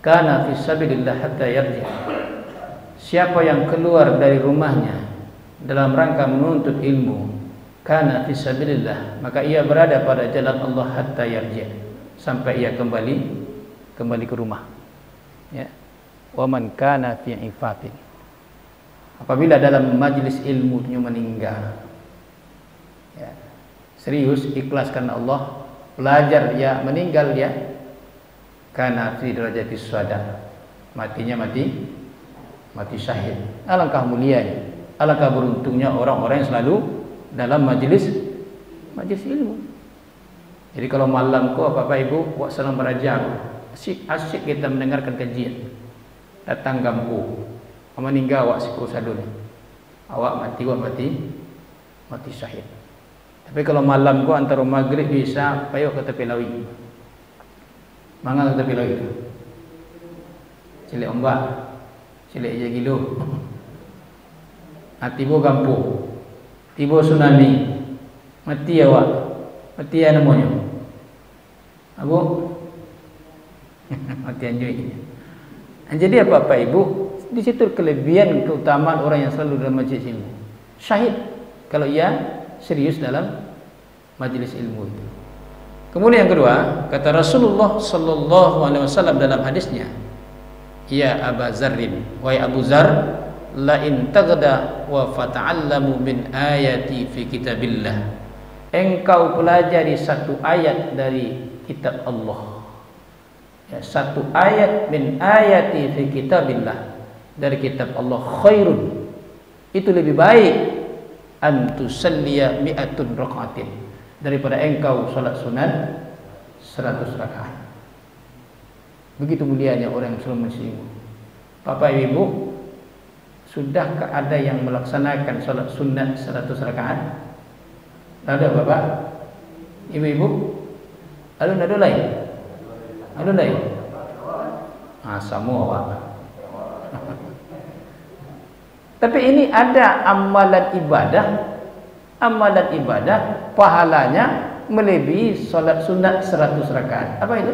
kana fi sabilillah hatta yarji'. Siapa yang keluar dari rumahnya dalam rangka menuntut ilmu, kana fi sabilillah, maka ia berada pada jalan Allah hatta yarji', sampai ia kembali ke rumah. Ya. Wa man kana fi ifatin, apabila dalam majlis ilmunya meninggal, ya, serius ikhlas karena Allah, belajar ya, meninggal ya, kana fi darajatis syuhada, matinya mati syahid. Alangkah mulianya, alangkah beruntungnya orang-orang yang selalu dalam majlis ilmu. Jadi kalau malam kau Bapak Ibu buat salam berajak, asyik kita mendengarkan kajian. Datang gampu, meninggal awak siku sadun, awak mati syahid. Tapi kalau malam kau antara maghrib bisa payuk ke tepi laut, mangal ke tepi laut itu, cilik ombak, cilik je gilo, tiba gampu, tiba tsunami, mati awak, mati ya namanya, abu, mati anjui. Jadi apa Ibu? Di situ kelebihan keutamaan orang yang selalu dalam majlis ilmu. Syahid kalau ia serius dalam majlis ilmu itu. Kemudian yang kedua, kata Rasulullah sallallahu alaihi wasallam dalam hadisnya, ya Abu Zarrin, wahai Abu Zar, la in taghda wa fata'allamu min ayati fi kitabillah. Engkau pelajari satu ayat dari kitab Allah. Ya, satu ayat min ayati fi kitabillah, dari kitab Allah, khairun, itu lebih baik, an tusalliya mi'atun raka'atin, daripada engkau salat sunat 100 rakaat. Begitu mulianya orang yang selalu muslim. Bapak Ibu, sudahkah ada yang melaksanakan salat sunat 100 rakaat? Ada Bapak? Ibu-ibu? Ada lain? Ada lain? Semua awak. Tapi ini ada amalan ibadah pahalanya melebihi salat sunat 100 rakaat. Apa itu?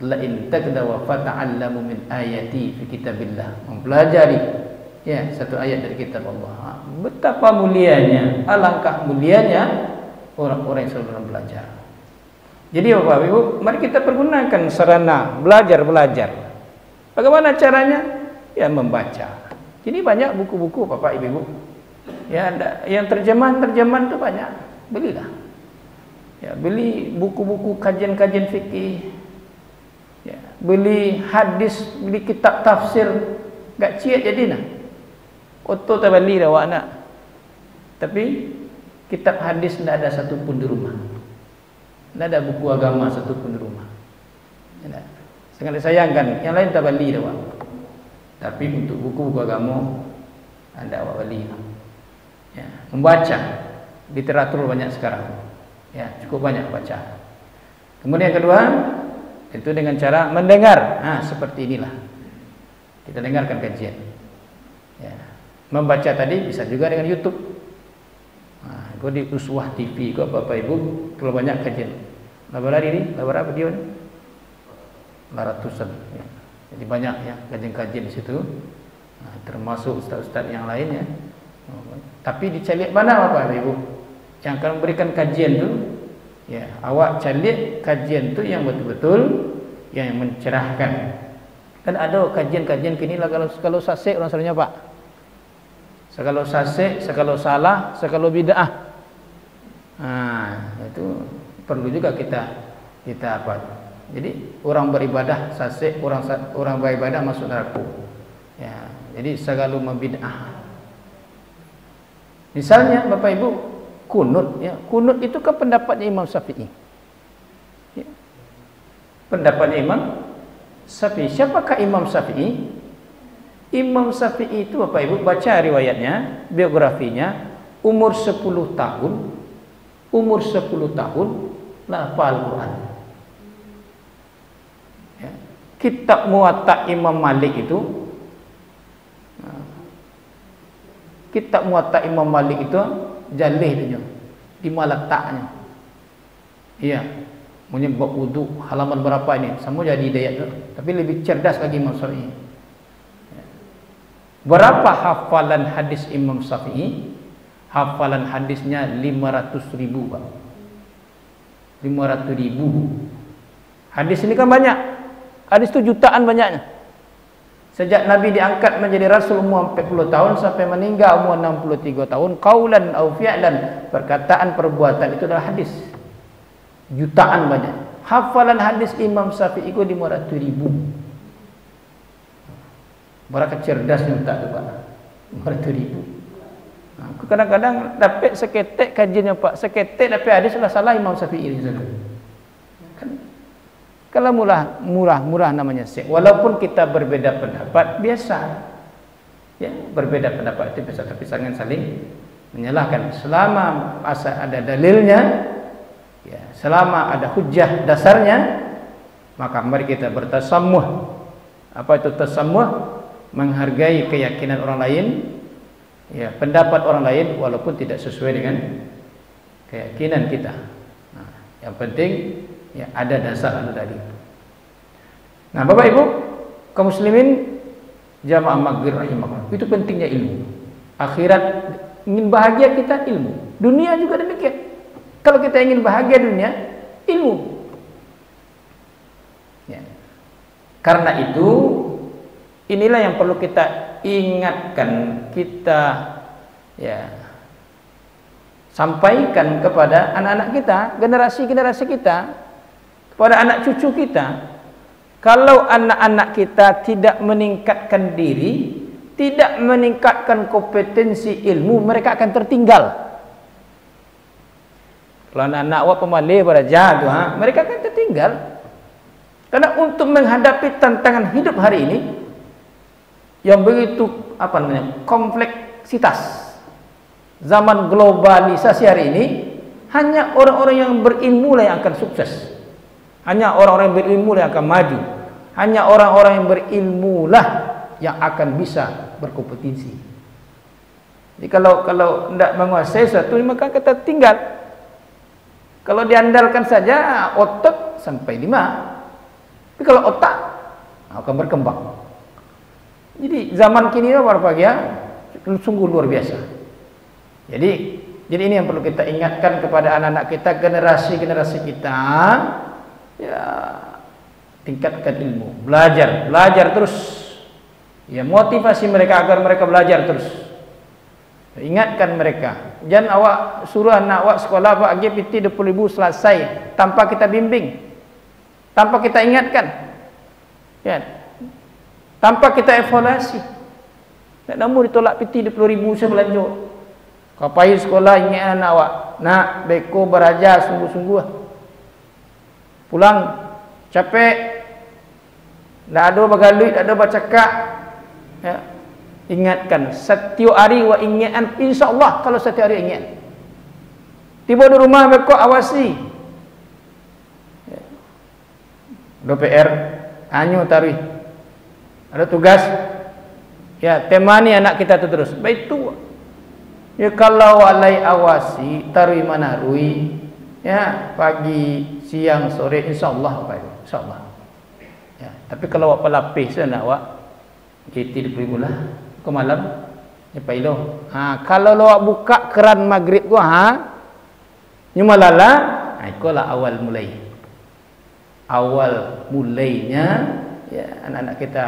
La in taqda wa fata'allamu min ayati fi kitabillah, mempelajari ya satu ayat dari kitab Allah. Betapa mulianya, alangkah mulianya orang-orang yang selalu belajar. Jadi Bapak Ibu, mari kita pergunakan sarana belajar. Bagaimana caranya? Ya membaca. Jadi banyak buku-buku Bapak Ibu. Ya, yang terjemahan itu banyak. Belilah. Ya, beli buku-buku kajian-kajian fikih. Ya, beli hadis, beli kitab tafsir. Gak ciat jadi nah. Oto tabali dah awak nak. Tapi kitab hadis tidak ada satu pun di rumah. Tidak ada buku agama satu pun di rumah. Sangat disayangkan. Yang lain tabali dah awak. Tapi untuk buku-buku agama ada awak beli. Ya, membaca literatur banyak sekarang. Ya, cukup banyak baca. Kemudian yang kedua, itu dengan cara mendengar. Seperti inilah. Kita dengarkan kajian. Ya. Membaca tadi bisa juga dengan YouTube. Kau di Uswah TV, kau Bapak Ibu kalau banyak kajian. Berapa ini? Berapa video ni? Ratusan. Ya. Jadi banyak ya kajian-kajian di situ. Termasuk ustaz-ustaz yang lain ya. Tapi dicari mana Bapak Ibu? Yang akan memberikan kajian tu, ya awak cari kajian tu yang betul-betul yang mencerahkan. Kan ada kajian-kajian kini lah kalau sasek orang selalunya Pak. Sekalo sasek, sekalo salah, sekalo bid'ah. Itu perlu juga kita apa? Jadi orang beribadah sasek, orang beribadah masuk neraka. Ya, jadi segala membid'ah. Misalnya Bapak Ibu kunut ya. Kunut itu kan pendapatnya Imam Syafi'i. Ya. Pendapatnya Imam Syafi'i. Siapakah Imam Syafi'i? Imam Syafi'i itu Bapak Ibu baca riwayatnya, biografinya, umur 10 tahun lah hafal Al-Quran. Ya. Kitab Muwatta Imam Malik itu, kitab Muwatta Imam Malik itu jalih dia, di letaknya. Iya. Punya bab wudu halaman berapa ini? Semua jadi hidayat tu. Tapi lebih cerdas lagi Imam Syafi'i. Berapa hafalan hadis Imam Syafi'i? Hafalan hadisnya 500.000, Pak. 500.000. Hadis ini kan banyak. Hadis itu jutaan banyaknya. Sejak Nabi diangkat menjadi Rasul umur 40 tahun sampai meninggal umur 63 tahun, qaulan au fi'lan, perkataan perbuatan itu adalah hadis. Jutaan banyak. Hafalan hadis Imam Syafi'i itu 500.000. Berapa cerdasnya tak tu, Pak? 500.000. Aku kadang-kadang dapat seketek kajiannya, Pak. Seketek dapat hadis salah Imam Syafi'i ni. Kan kalau murah namanya syekh. Walaupun kita berbeda pendapat, biasa. Ya, berbeda pendapat itu biasa, tapi jangan saling menyalahkan. Selama ada dalilnya, ya, selama ada hujjah dasarnya, maka mari kita bertasammuh. Apa itu tasammuh? Menghargai keyakinan orang lain, ya, pendapat orang lain walaupun tidak sesuai dengan keyakinan kita. Nah, yang penting ya ada dasar, ada dalil. Nah, Bapak Ibu kaum muslimin jamaah maghrib rahimakumullah, itu pentingnya ilmu. Akhirat ingin bahagia kita ilmu, dunia juga demikian. Kalau kita ingin bahagia dunia, ilmu. Ya. Karena itu inilah yang perlu kita ingatkan, kita ya sampaikan kepada anak-anak kita, generasi-generasi kita, kepada anak cucu kita. Kalau anak-anak kita tidak meningkatkan diri, tidak meningkatkan kompetensi ilmu, mereka akan tertinggal. Kalau anak-anak awak pemalih beraja tu, mereka akan tertinggal. Karena untuk menghadapi tantangan hidup hari ini yang begitu kompleksitas, zaman globalisasi hari ini, hanya orang-orang yang berilmu lah yang akan sukses. Hanya orang-orang yang berilmu lah yang akan maju. Hanya orang-orang yang berilmu lah yang akan bisa berkompetisi. Jadi kalau tidak menguasai sesuatu, maka kita tinggal. Kalau diandalkan saja otot sampai 5. Tapi kalau otak akan berkembang. Jadi zaman kini sungguh luar biasa. Jadi ini yang perlu kita ingatkan kepada anak-anak kita, generasi-generasi kita, ya, tingkatkan ilmu, belajar terus. Ya, motivasi mereka agar mereka belajar terus. Ingatkan mereka, jangan awak suruh anak awak sekolah pagi piti 20.000 selesai tanpa kita bimbing, tanpa kita ingatkan, ya, tanpa kita evaluasi. Nak namu ditolak piti 20.000 saya belanja. Kapai sekolah ingat anak awak, nak beko beraja sungguh-sungguh. Pulang capek, tak ada bergaluit, tak ada bercakap, ya. Ingatkan setiap hari wa ingatan, insyaallah kalau setiap hari ingat. Tiba di rumah beko awasi. Ya. Ada PR, anyu tarikh. Ada tugas. Ya, temani anak kita tu terus. Baik tu. Ya, kalau alai awasi tarikh manarui, ya, pagi, siang, sore, insyaallah baik. Insyaallah. Ya, tapi kalau awak pelapis nak awak kita diberilah ke malam ya pailo. Kalau awak buka keran maghrib tu nyumalala, itulah awal mulai. Awal mulainya ya anak-anak kita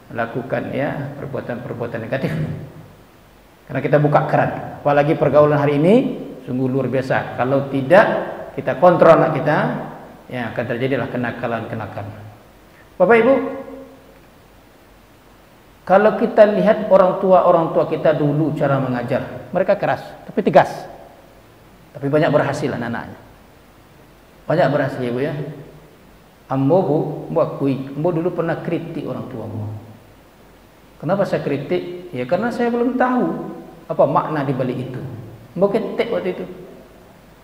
melakukan ya perbuatan-perbuatan negatif. Karena kita buka keran. Apalagi pergaulan hari ini sungguh luar biasa. Kalau tidak kita kontrol anak kita, ya akan terjadilah kenakalan-kenakalan. Bapak Ibu, kalau kita lihat orang tua kita dulu cara mengajar, mereka keras tapi tegas. Tapi banyak berhasil anak-anaknya. Banyak berhasil ya Bu ya. Ambo Bu, ambo dulu pernah kritik orang tua ambo. Kenapa saya kritik? Ya karena saya belum tahu apa makna di balik itu. Ambo ketek waktu itu.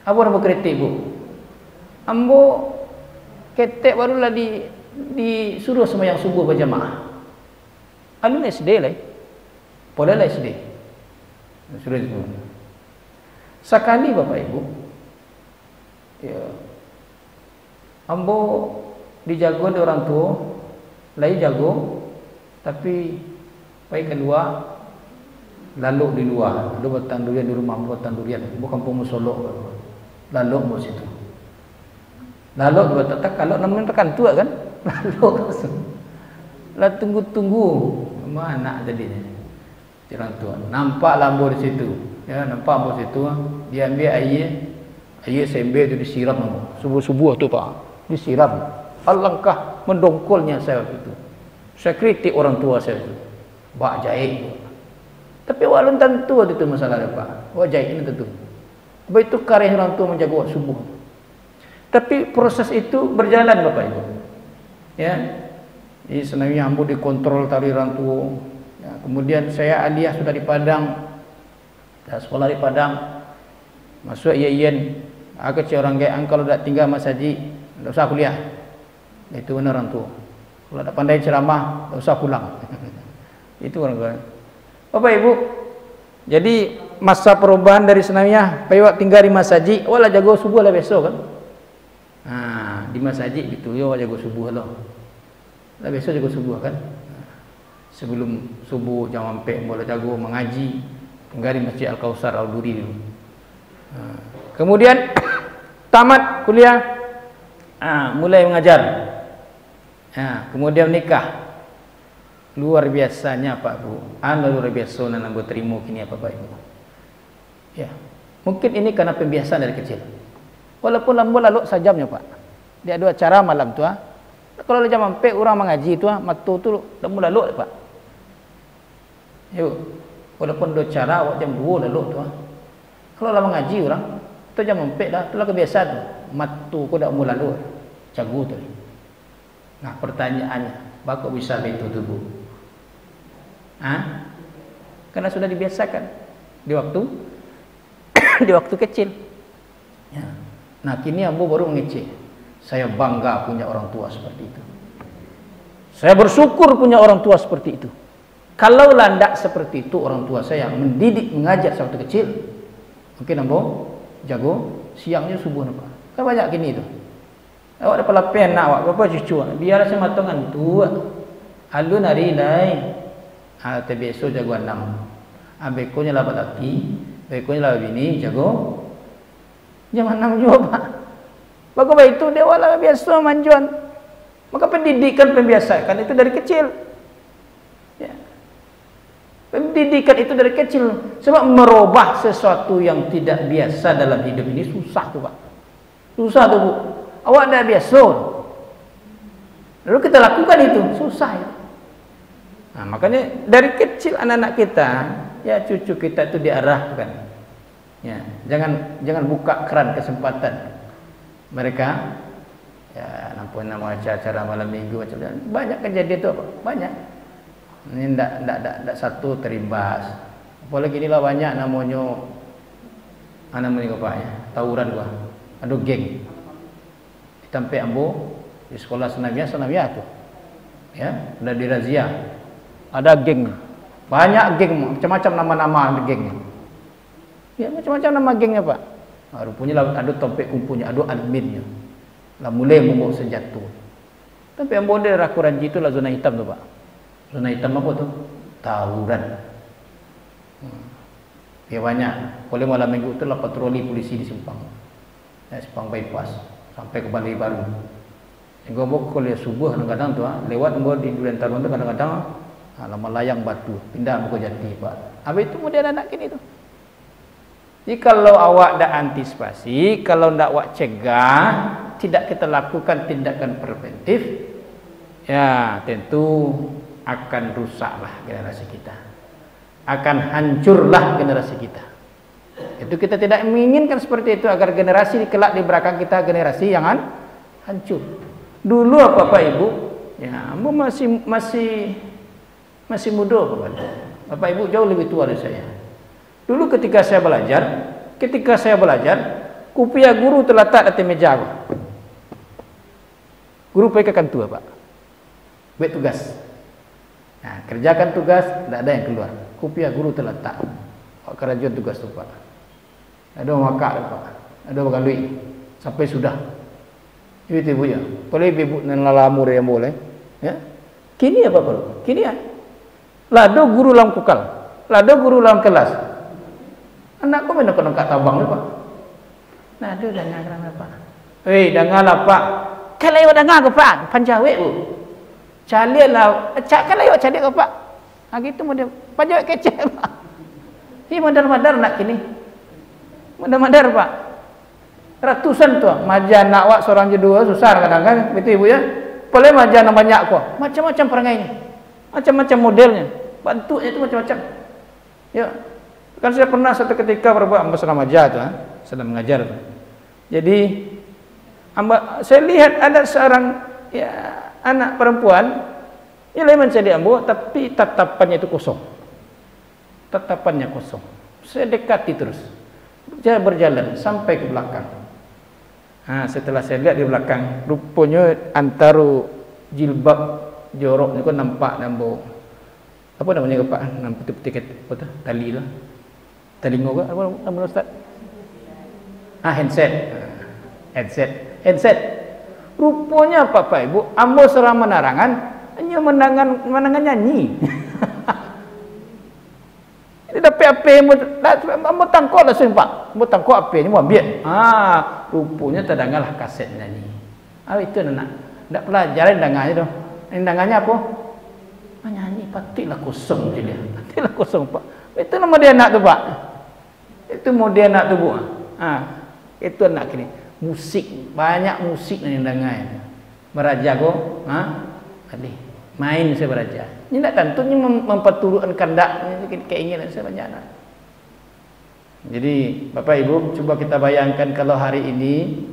Apa ambo kritik Bu? Ambo ketek barulah disuruh sembahyang subuh berjamaah. Anu SD lah, boleh lah SD. Suruh itu. Sekali Bapak Ibu, ya, ambo dijago oleh orang tua, lai jago, tapi pai kedua lalu di luar, ada batang durian di rumah, batang durian, bukan kampung Solo, lalu mau situ, lalu buat tak kalau namanya tekan tua kan, lalu lah tunggu mana jadinya, orang tua, nampak lambo di situ, ya nampak lambo situ, dia ambil air sembe itu disiram, subuh tu pak, disiram, alangkah mendongkolnya saya waktu itu, saya kritik orang tua saya itu, bak jahit. Tapi walun tentu itu masalah apa? Wajah ini tentu. Baik itu karya orang tua menjaga waktu subuh. Tapi proses itu berjalan Bapak Ibu. Ya. Ini sebenarnya ambo dikontrol tari orang tua. Ya, kemudian saya aliyah sudah di Padang. Dah sekolah di Padang. Masuk IAIN. Aku orang gaya kalau dah tinggal Mas Haji, enggak usah kuliah. Itu benar orang tua. Kalau tak pandai ceramah, enggak usah pulang. Itu orang tua. Bapak Ibu, jadi masa perubahan dari senamnya, Pak tinggal di Mas Haji, wala jago subuh lah besok kan? Nah, di Mas Haji gitu, yo jago subuh lah. Lah besok jago subuh kan? Sebelum subuh jam sampai boleh jago mengaji, tinggal di Masjid Al-Kausar Al-Duri dulu. Kemudian tamat kuliah, mulai mengajar. Kemudian nikah. Luar biasanya Pak Bu, luar biasa nan anggo terima kini apa Pak Ibu. Ya, mungkin ini karena pembiasaan dari kecil. Walaupun lambo lalu sajamnya Pak. Dia ada acara malam tu Kalau jam sampai orang mengaji tu matu tu lambo lalu Pak. Yo, walaupun ada acara awak jam 2 lalu tu Kalau lah mengaji orang, tu jam sampai dah, tu lah kebiasaan tu. Matu ko dak mau lalu. Cagu tu. Nah, pertanyaannya, bakok bisa begitu tu Bu? Karena sudah dibiasakan di waktu kecil. Ya. Nah kini ambo baru mengecek. Saya bangga punya orang tua seperti itu. Saya bersyukur punya orang tua seperti itu. Kalau landak seperti itu orang tua saya mendidik, mengajar waktu kecil, mungkin ambo jago siangnya subuh apa? Kan banyak kini itu. Awak dapat lapen nak awak berapa cucu? Biar saya matongan tua. Alun hari lain. Biasa jago 6. Bekonya lah laki, bekonya lah bini jago. Jam 6 juga Pak. Bagaimana itu dia wala biasa manjuan. Maka pendidikan pembiasakan itu dari kecil. Ya. Pendidikan itu dari kecil. Sebab merubah sesuatu yang tidak biasa dalam hidup ini susah tuh Pak. Susah tuh Bu. Awak dah biasa. Lalu kita lakukan itu susah ya. Nah, makanya dari kecil anak-anak kita, ya cucu kita itu diarahkan. Ya, jangan buka keran kesempatan. Mereka ya nampak nama acara malam minggu macam banyak kejadian itu apa? Banyak. Ini ndak satu terimbas. Apalagi inilah banyak namanya namanya apa ya? Tawuran gua. Ada geng. Sampai ambo di sekolah senamia tu. Ya, sudah dirazia. Ada geng, banyak geng, macam-macam nama-nama gengnya. Ya macam-macam nama gengnya Pak. Rupanya lah ada topik kumpulnya, ada adminnya. Lah mulai membawa senjata. Tapi yang boleh Rakuranji itu lah zona hitam tu Pak. Zona hitam apa tu? Tawuran. Ya banyak. Kalau malam minggu itu lah patroli polisi di Simpang. Ya, Simpang bypass sampai ke Balai Baru. Yang gua kalau subuh kadang-kadang tu lewat gua di Durian Tarun tu kadang-kadang lama layang batu pindah muka jati Pak. Habis itu kemudian anak kini tu. Jadi kalau awak dah antisipasi, kalau ndak awak cegah, tidak kita lakukan tindakan preventif, ya tentu akan rusaklah generasi kita. Akan hancurlah generasi kita. Itu kita tidak menginginkan seperti itu agar generasi kelak di belakang kita generasi yang hancur. Dulu apa Bapak Ibu? Ya, ambo masih muda Bapak Ibu jauh lebih tua dari saya. Dulu ketika saya belajar, kopiah guru terletak di meja aku. Guru pegang tua Pak. Buat tugas. Nah, kerjakan tugas, tidak ada yang keluar. Kopiah guru terletak. Pak kerajaan tugas tu Pak. Ada makak Pak. Ada bagalui sampai sudah. Ibu ya. Boleh ibu nan lalamur yang boleh. Ya. Kini apa perlu? Kini ya. Lado guru lam kukal. Lado guru lam kelas. Anakku mana kena kat tabang ni pak. Lado dah ngarang apa? Dengar lah pak. Kalau awak dengar ke pak? Panjawek bu. Calian lah. Kalau awak calian ke pak? Gitu model. Panjawek kecil pak. Ini madar-madar nak kini. Madar-madar pak. Ratusan tu. Majan nak awak seorang je dua. Susah kadang-kadang. Betul ibu ya. Boleh majan banyak kau. Macam-macam perangai ni. Macam-macam modelnya. Bentuknya itu macam-macam. Ya. Kan saya pernah satu ketika berbuat ambassador maja tu, sedang mengajar tu. Jadi saya lihat ada seorang ya, anak perempuan yang lain mencari ambo, tapi tatapannya itu kosong. Tatapannya kosong. Saya dekati terus. Saya berjalan sampai ke belakang. Setelah saya lihat di belakang, rupanya antara jilbab jorok ni kau nampak nambo. Apa namanya ke pak? Nampak putih-putih apa tu? Tali lah. Tali ngoga apa nama ustaz? Handset. Rupanya apa pak ibu? Ambo serang menarangan, hanya menangan nyanyi. Ini dapat apa ambo tangkok lah pak. Ambo tangkok apa ni mau ambil. Rupanya terdengarlah kaset nyanyi. Itu nak pelajaran dengarnya tu. Ini dengarnya apa? Nyanyi patilah kosong je dia. Patilah kosong pak. Itu nama dia anak tu pak. Itu model anak tu bu. Itu anak kini. Musik, banyak musik yang dengar. Beraja ko, adih. Main saya beraja. Ini tak tentunya memperturutkan kehendak keinginan saya banyak anak. Jadi Bapak Ibu, coba kita bayangkan kalau hari ini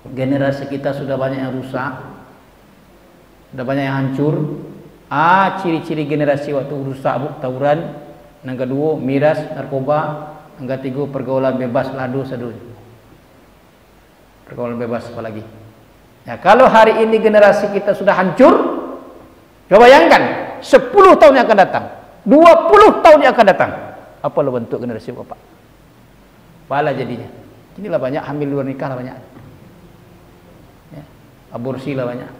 generasi kita sudah banyak yang rusak, sudah banyak yang hancur. Ciri-ciri generasi waktu rusak bu, tawuran. Yang kedua, miras, narkoba. Yang ketiga, pergaulan bebas, lado, sadu. Pergaulan bebas apa lagi? Ya, kalau hari ini generasi kita sudah hancur, coba bayangkan 10 tahun yang akan datang, 20 tahun yang akan datang, apalah bentuk generasi bapak? Apalah jadinya? Inilah banyak hamil luar nikah lah banyak. Ya, aborsi lah banyak.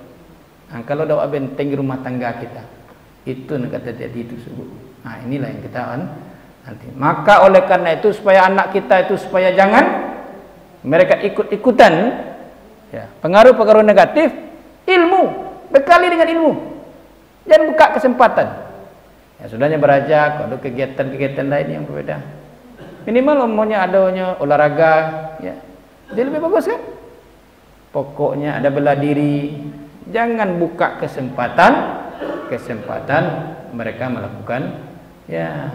Kalau dah benteng rumah tangga kita, itu nak kata jadi itu sebut. Inilah yang kita nanti. Maka oleh karena itu supaya anak kita itu supaya jangan mereka ikut-ikutan ya, pengaruh-pengaruh negatif, ilmu, bekali dengan ilmu. Jangan buka kesempatan. Ya sudahnya berajak, ada kegiatan-kegiatan lain yang berbeda. Minimal umumnya adanya olahraga, ya. Jadi lebih bagus kan? Pokoknya ada bela diri. Jangan buka kesempatan mereka melakukan ya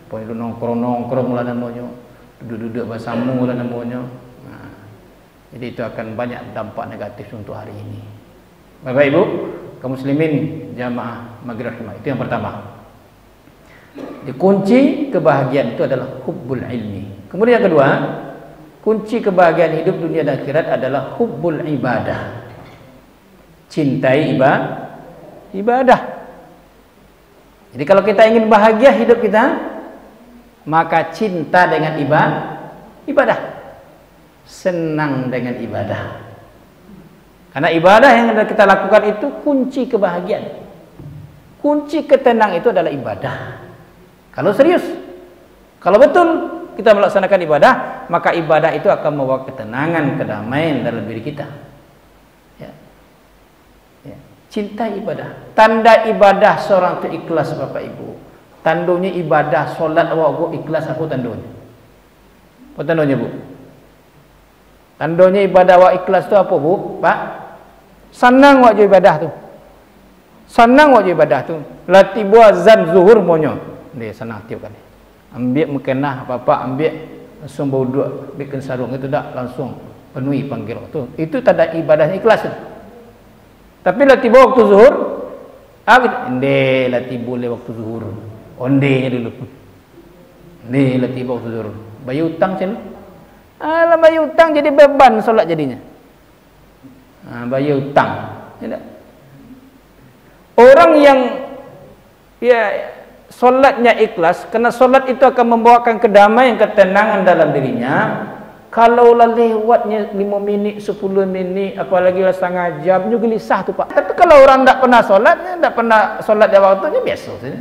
apa nongkrong lah namanya, duduk-duduk bersama lah namanya. Jadi itu akan banyak dampak negatif untuk hari ini. Bapak Ibu, kaum muslimin jamaah maghrib itu yang pertama. Di kunci kebahagiaan itu adalah hubbul ilmi. Kemudian yang kedua, kunci kebahagiaan hidup dunia dan akhirat adalah hubbul ibadah. Cintai ibadah. Jadi kalau kita ingin bahagia hidup kita, maka cinta dengan ibadah. Senang dengan ibadah. Karena ibadah yang kita lakukan itu kunci kebahagiaan. Kunci ketenangan itu adalah ibadah. Kalau serius, kalau betul kita melaksanakan ibadah, maka ibadah itu akan membawa ketenangan, kedamaian dalam diri kita. Cinta ibadah. Tanda ibadah seorang itu ikhlas Bapak Ibu. Tandanya ibadah solat awak ikhlas aku tandanya. Apa tandanya Bu? Tandanya ibadah awak ikhlas tu apa Bu? Pak? Senang awak je ibadah tu. Senang awak je ibadah tu. Lati buat azan zuhur monyo. Dia senang tiap kali. Ambil mekenah apa-apa ambil langsung bawa bikin sarung itu tak langsung penuhi panggil tu. Itu tanda ibadahnya ikhlas tu. Tapi lah tiba waktu zuhur, inde lah tiba le waktu zuhur, onde dulu, inde lah tiba waktu zuhur, bayar utang cina, bayar utang jadi beban solat jadinya, bayar utang, orang yang ya solatnya ikhlas, karena solat itu akan membawakan kedamaian, ketenangan dalam dirinya, Kalau lah lewatnya 5 minit, 10 minit, apalagi lah setengah jam, juga gelisah tu Pak. Tapi kalau orang tak pernah solat, tak pernah solat di waktunya, biasa saja.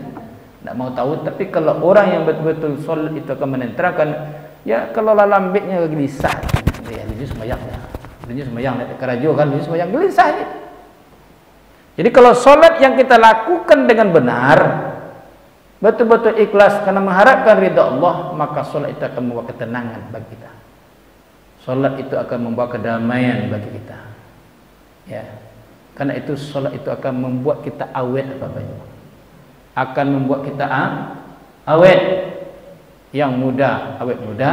Tak mau tahu. Tapi kalau orang yang betul-betul solat itu akan menenterangkan, ya kalau lah lambiknya gelisah. Ya, dia sembahyang ya. Dia sembahyang, kerajo kan, dia sembahyang gelisah ni. Jadi kalau solat yang kita lakukan dengan benar, betul-betul ikhlas karena mengharapkan ridha Allah, maka solat itu akan membawa ketenangan bagi kita. Solat itu akan membawa kedamaian bagi kita. Ya. Karena itu solat itu akan membuat kita awet Bapak Ibu. Akan membuat kita awet. Yang muda awet muda,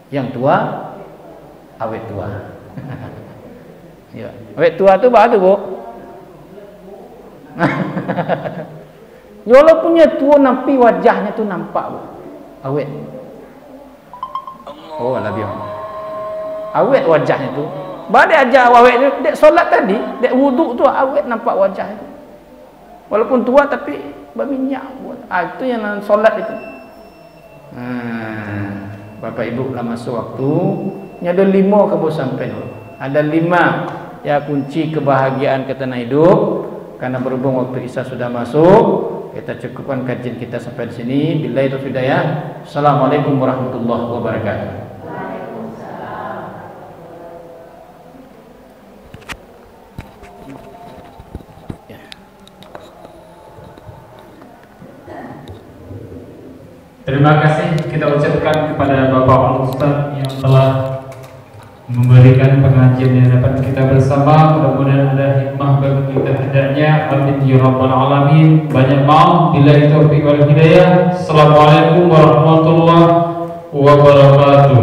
yang tua awet tua. Ya. Awet tua tu apa tu, Bu? Walaupun tua nampi wajahnya tu nampak, Bu. Awet. Oh, lebih awet wajahnya tu. Badai ajar awet tu, dek solat tadi, dek wuduk tu awet nampak wajah itu. Walaupun tua tapi berminyak. Itu yang solat itu. Bapak Ibu lah masuk waktu. Ini ada 5 kamu sampai dulu. Ada 5 ya kunci kebahagiaan kita nak hidup. Karena berhubung waktu Isya sudah masuk, kita cukupkan kajian kita sampai di sini. Billahi taufiq hidayah. Assalamualaikum warahmatullahi wabarakatuh. Terima kasih kita ucapkan kepada Bapak Ustaz yang telah memberikan pengajian yang dapat kita bersama. Mudah-mudahan ada hikmah bagi kita hendaknya. Amin ya rabbal alamin. Banyak maaf bila itu taufiq wal hidayah. Assalamualaikum warahmatullahi wabarakatuh.